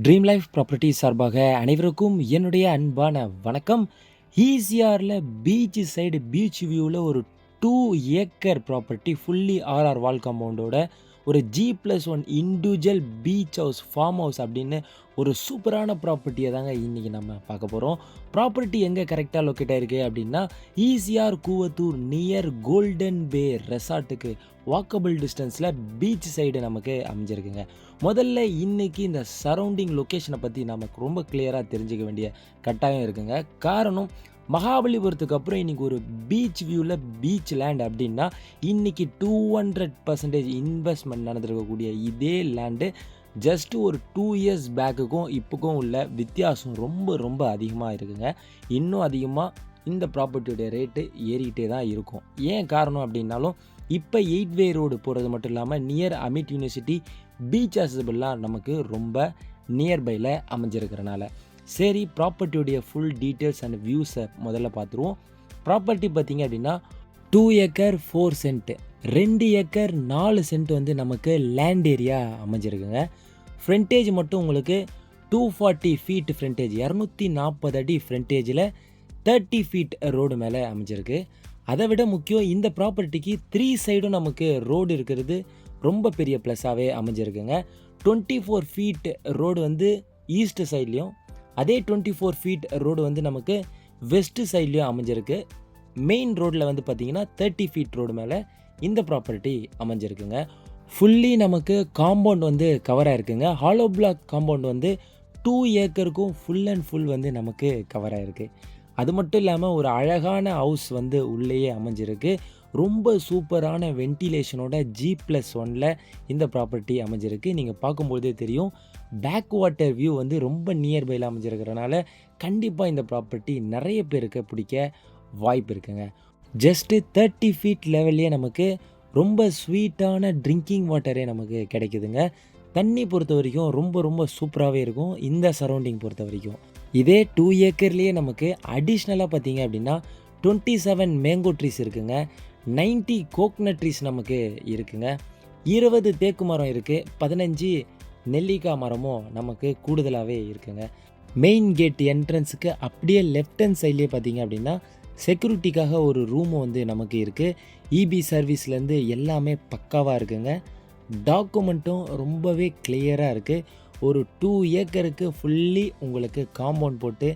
Dream life property சார்பாக அனைவருக்கும் என்னுடைய அன்பான வணக்கம். ஈசிஆரில் பீச் சைடு பீச் வியூவில் ஒரு 2 ஏக்கர் ப்ராப்பர்ட்டி ஃபுல்லி ஆர்ஆர் வால் காம்பவுண்டோட ஒரு G+1 individual beach house farm house அப்படின்னு ஒரு சூப்பரான ப்ராப்பர்ட்டியை தாங்க இன்றைக்கி நம்ம பார்க்க போகிறோம். ப்ராப்பர்ட்டி எங்கே கரெக்டாக லொக்கேட் ஆகிருக்கு அப்படின்னா ஈசிஆர் கூவத்தூர் நியர் கோல்டன் பே ரெசார்ட்டுக்கு வாக்கபிள் டிஸ்டன்ஸில் பீச் சைடு நமக்கு அமைஞ்சிருக்குங்க. முதல்ல இன்றைக்கி இந்த சரௌண்டிங் லொக்கேஷனை பற்றி நமக்கு ரொம்ப கிளியராக தெரிஞ்சுக்க வேண்டிய கட்டாயம் இருக்குங்க. காரணம், மகாபலிபுரத்துக்கு அப்புறம் இன்றைக்கி ஒரு பீச் வியூவில் பீச் லேண்ட் அப்படின்னா இன்றைக்கி 200% இன்வெஸ்ட்மெண்ட் நடந்திருக்கக்கூடிய இதே லேண்டு ஜஸ்ட்டு ஒரு 2 இயர்ஸ் பேக்குக்கும் இப்போக்கும் உள்ள வித்தியாசம் ரொம்ப ரொம்ப அதிகமாக இருக்குங்க. இன்னும் அதிகமாக இந்த ப்ராப்பர்ட்டியோடைய ரேட்டு ஏறிக்கிட்டே தான் இருக்கும். ஏன் காரணம் அப்படின்னாலும், இப்போ 8 வே ரோடு போகிறது மட்டும் இல்லாமல் நியர் அமிட் யூனிவர்சிட்டி பீச் அசபிள்லாம் நமக்கு ரொம்ப நியர்பையில் அமைஞ்சிருக்கிறனால. சரி, ப்ராப்பர்ட்டியுடைய ஃபுல் டீட்டெயில்ஸ் அண்ட் வியூஸை முதல்ல பார்த்துருவோம். ப்ராப்பர்ட்டி பார்த்திங்க அப்படின்னா 2 ஏக்கர் 4 சென்ட், 2 ஏக்கர் 4 சென்ட் வந்து நமக்கு லேண்ட் ஏரியா அமைஞ்சிருக்குங்க. ஃப்ரண்டேஜ் மட்டும் உங்களுக்கு 240 ஃபீட் ஃப்ரண்டேஜ், 240 அடி ஃப்ரண்டேஜில் 30 ஃபீட் ரோடு மேலே அமைஞ்சிருக்கு. அதை விட முக்கியம், இந்த ப்ராப்பர்ட்டிக்கு 3 சைடும் நமக்கு ரோடு இருக்கிறது ரொம்ப பெரிய ப்ளஸ்ஸாகவே அமைஞ்சிருக்குங்க. 24 ஃபீட் ரோடு வந்து ஈஸ்ட் சைட்லேயும், அதே 24 ஃபீட் ரோடு வந்து நமக்கு வெஸ்ட் சைட்லேயும் அமைஞ்சிருக்கு. மெயின் ரோட்டில் வந்து பார்த்திங்கன்னா 30 ஃபீட் ரோடு மேலே இந்த ப்ராப்பர்ட்டி அமைஞ்சிருக்குங்க. ஃபுல்லி நமக்கு காம்பவுண்ட் வந்து கவராக இருக்குங்க. ஹாலோ பிளாக் காம்பவுண்ட் வந்து 2 ஏக்கருக்கும் ஃபுல் அண்ட் ஃபுல் வந்து நமக்கு கவராக இருக்குது. அது மட்டும் இல்லாமல் ஒரு அழகான ஹவுஸ் வந்து உள்ளேயே அமைஞ்சிருக்கு. ரொம்ப சூப்பரான வென்டிலேஷனோட G+1 இந்த ப்ராப்பர்ட்டி அமைஞ்சிருக்கு. நீங்கள் பார்க்கும்போதே தெரியும், பேக் வாட்டர் வியூ வந்து ரொம்ப நியர்பையில் அமைஞ்சிருக்கிறனால கண்டிப்பாக இந்த ப்ராப்பர்ட்டி நிறைய பேருக்கு பிடிக்க வாய்ப்பு இருக்குங்க. ஜஸ்ட்டு 30 ஃபீட் லெவல்லே நமக்கு ரொம்ப ஸ்வீட்டான ட்ரிங்கிங் வாட்டரே நமக்கு கிடைக்குதுங்க. தண்ணி பொறுத்த வரைக்கும் ரொம்ப ரொம்ப சூப்பராகவே இருக்கும் இந்த சரௌண்டிங் பொறுத்த வரைக்கும். இதே 2 ஏக்கர்லேயே நமக்கு அடிஷ்னலாக பார்த்தீங்க அப்படின்னா 27 மேங்கோ ட்ரீஸ் இருக்குங்க, 90 கோக்னட் ட்ரீஸ் நமக்கு இருக்குங்க, 20 தேக்கு மரம் இருக்குது, 15 நெல்லிக்காய் மரமும் நமக்கு கூடுதலாகவே இருக்குங்க. மெயின் கேட் என்ட்ரன்ஸுக்கு அப்படியே லெஃப்ட் ஹேண்ட் சைட்லேயே பார்த்தீங்க அப்படின்னா செக்யூரிட்டிக்காக ஒரு ரூமும் வந்து நமக்கு இருக்குது. இபி சர்வீஸ்லேருந்து எல்லாமே பக்காவாக இருக்குங்க. டாக்குமெண்ட்டும் ரொம்பவே கிளியராக இருக்குது. ஒரு 2 ஏக்கருக்கு ஃபுல்லி உங்களுக்கு காம்பவுண்ட் போட்டு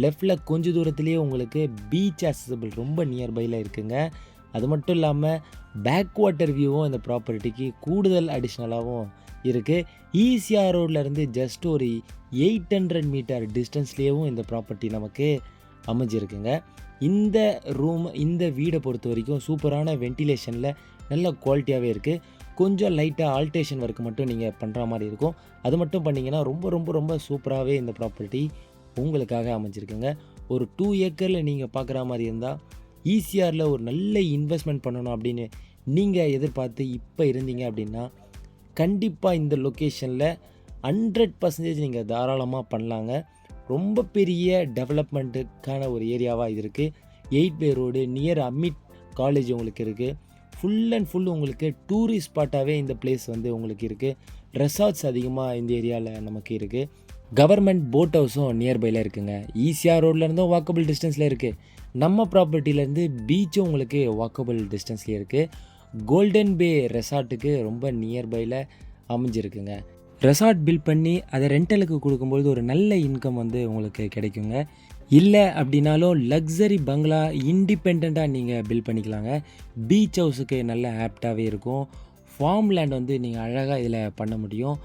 லெஃப்டில் கொஞ்சம் தூரத்துலேயே உங்களுக்கு பீச் அக்சசபிள் ரொம்ப நியர்பையில் இருக்குங்க. அது மட்டும் இல்லாமல் பேக் வாட்டர் வியூவும் இந்த ப்ராப்பர்ட்டிக்கு கூடுதல் அடிஷ்னலாகவும் இருக்குது. ஈசிஆர் ரோட்லேருந்து ஜஸ்ட் ஒரு 800 மீட்டர் டிஸ்டன்ஸ்லேயும் இந்த ப்ராப்பர்ட்டி நமக்கு அமைஞ்சிருக்குங்க. இந்த இந்த வீடை பொறுத்த வரைக்கும் சூப்பரான வென்டிலேஷனில் நல்ல குவாலிட்டியாகவே இருக்குது. கொஞ்சம் லைட்டாக ஆல்டேஷன் ஒர்க் மட்டும் நீங்கள் பண்ணுற மாதிரி இருக்கும். அது மட்டும் பண்ணிங்கன்னா ரொம்ப ரொம்ப ரொம்ப சூப்பராகவே இந்த ப்ராப்பர்ட்டி உங்களுக்காக அமைஞ்சிருக்குங்க. ஒரு 2 ஏக்கரில் நீங்கள் பார்க்குற மாதிரி இருந்தால் ஈசிஆரில் ஒரு நல்ல இன்வெஸ்ட்மெண்ட் பண்ணணும் அப்படின்னு நீங்கள் எதிர்பார்த்து இப்போ இருந்தீங்க அப்படின்னா கண்டிப்பாக இந்த லொக்கேஷனில் 100% நீங்கள் தாராளமாக பண்ணலாங்க. ரொம்ப பெரிய டெவலப்மெண்ட்டுக்கான ஒரு ஏரியாவாக இது இருக்குது. 8 வே ரோடு நியர் அமிட் காலேஜ் உங்களுக்கு இருக்குது. ஃபுல் அண்ட் ஃபுல் உங்களுக்கு டூரிஸ்ட் ஸ்பாட்டாகவே இந்த பிளேஸ் வந்து உங்களுக்கு இருக்குது. ரெசார்ட்ஸ் அதிகமாக இந்த ஏரியாவில் நமக்கு இருக்குது. கவர்மெண்ட் போட் ஹவுஸும் நியர்பையில் இருக்குங்க. ஈசிஆர் ரோட்லேருந்தும் வாக்கபிள் டிஸ்டன்ஸில் இருக்குது. நம்ம ப்ராப்பர்ட்டிலேருந்து பீச்சும் உங்களுக்கு வாக்கபிள் டிஸ்டன்ஸ்லேயே இருக்குது. கோல்டன் பே ரெசார்ட்டுக்கு ரொம்ப நியர்பையில் அமைஞ்சிருக்குங்க. ரெசார்ட் பில்ட் பண்ணி அதை ரெண்டலுக்கு கொடுக்கும்பொழுது ஒரு நல்ல இன்கம் வந்து உங்களுக்கு கிடைக்குங்க. இல்லை அப்படின்னாலும் லக்ஸரி பங்களா இண்டிபெண்ட்டாக நீங்கள் பில்ட் பண்ணிக்கலாங்க. பீச் ஹவுஸுக்கு நல்ல ஆப்டாகவே இருக்கும். ஃபார்ம் லேண்ட் வந்து நீங்கள் அழகாக இதில் பண்ண முடியும்.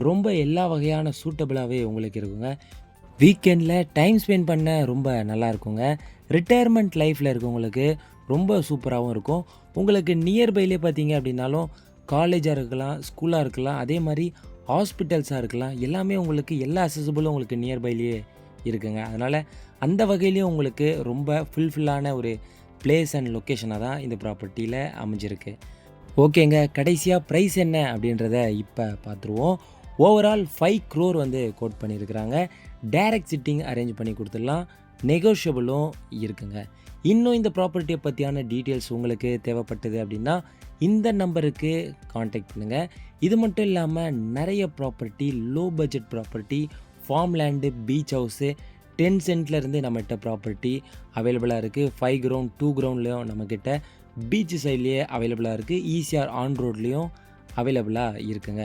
ரொம்ப எல்லா வகையான சூட்டபிளாகவே உங்களுக்கு இருக்குங்க. வீக்கெண்டில் டைம் ஸ்பெண்ட் பண்ண ரொம்ப நல்லா இருக்குங்க. ரிட்டையர்மெண்ட் லைஃப்பில் இருக்கவங்களுக்கு ரொம்ப சூப்பராகவும் இருக்கும். உங்களுக்கு நியர்பைலே பார்த்தீங்க அப்படின்னாலும் காலேஜாக இருக்கலாம், ஸ்கூலாக இருக்கலாம், அதே மாதிரி ஹாஸ்பிட்டல்ஸாக இருக்கலாம், எல்லாமே உங்களுக்கு எல்லா அக்சசபிளும் உங்களுக்கு நியர்பைலேயே இருக்குங்க. அதனால் அந்த வகையிலையும் உங்களுக்கு ரொம்ப ஃபுல்ஃபில்லான ஒரு பிளேஸ் அண்ட் லொக்கேஷனாக தான் இந்த ப்ராப்பர்ட்டியில் அமைஞ்சிருக்கு. ஓகேங்க, கடைசியாக ப்ரைஸ் என்ன அப்படின்றத இப்போ பார்த்துருவோம். ஓவரால் 5 crore வந்து கோட் பண்ணியிருக்கிறாங்க. டைரக்ட் சிட்டிங் அரேஞ்ச் பண்ணி கொடுத்துடலாம், நெகோஷியபிளும் இருக்குங்க. இன்னும் இந்த ப்ராப்பர்ட்டியை பற்றியான டீட்டெயில்ஸ் உங்களுக்கு தேவைப்பட்டது அப்படின்னா இந்த நம்பருக்கு காண்டாக்ட் பண்ணுங்கள். இது மட்டும் இல்லாமல் நிறைய property, low budget property, form land, beach house 10 சென்ட்லேருந்து நம்மகிட்ட ப்ராப்பர்ட்டி அவைலபிளாக இருக்குது. 5 கிரவுண்ட் 2 கிரவுண்ட்லேயும் நம்மக்கிட்ட பீச் சைட்லேயே அவைலபிளாக இருக்குது. ஈசிஆர் ஆன் ரோட்லேயும் அவைலபிளாக இருக்குங்க.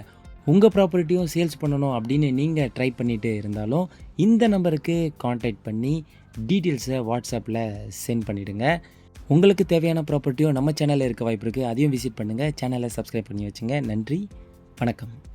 உங்கள் ப்ராப்பர்ட்டியும் சேல்ஸ் பண்ணணும் அப்படின்னு நீங்கள் ட்ரை பண்ணிகிட்டு இருந்தாலும் இந்த நம்பருக்கு காண்டாக்ட் பண்ணி டீட்டெயில்ஸை வாட்ஸ்அப்பில் சென்ட் பண்ணிவிடுங்க. உங்களுக்கு தேவையான ப்ராப்பர்ட்டியும் நம்ம சேனலில் இருக்க வாய்ப்பு இருக்குது. அதையும் விசிட் பண்ணுங்கள். சேனலை சப்ஸ்கிரைப் பண்ணி வச்சுங்க. நன்றி, வணக்கம்.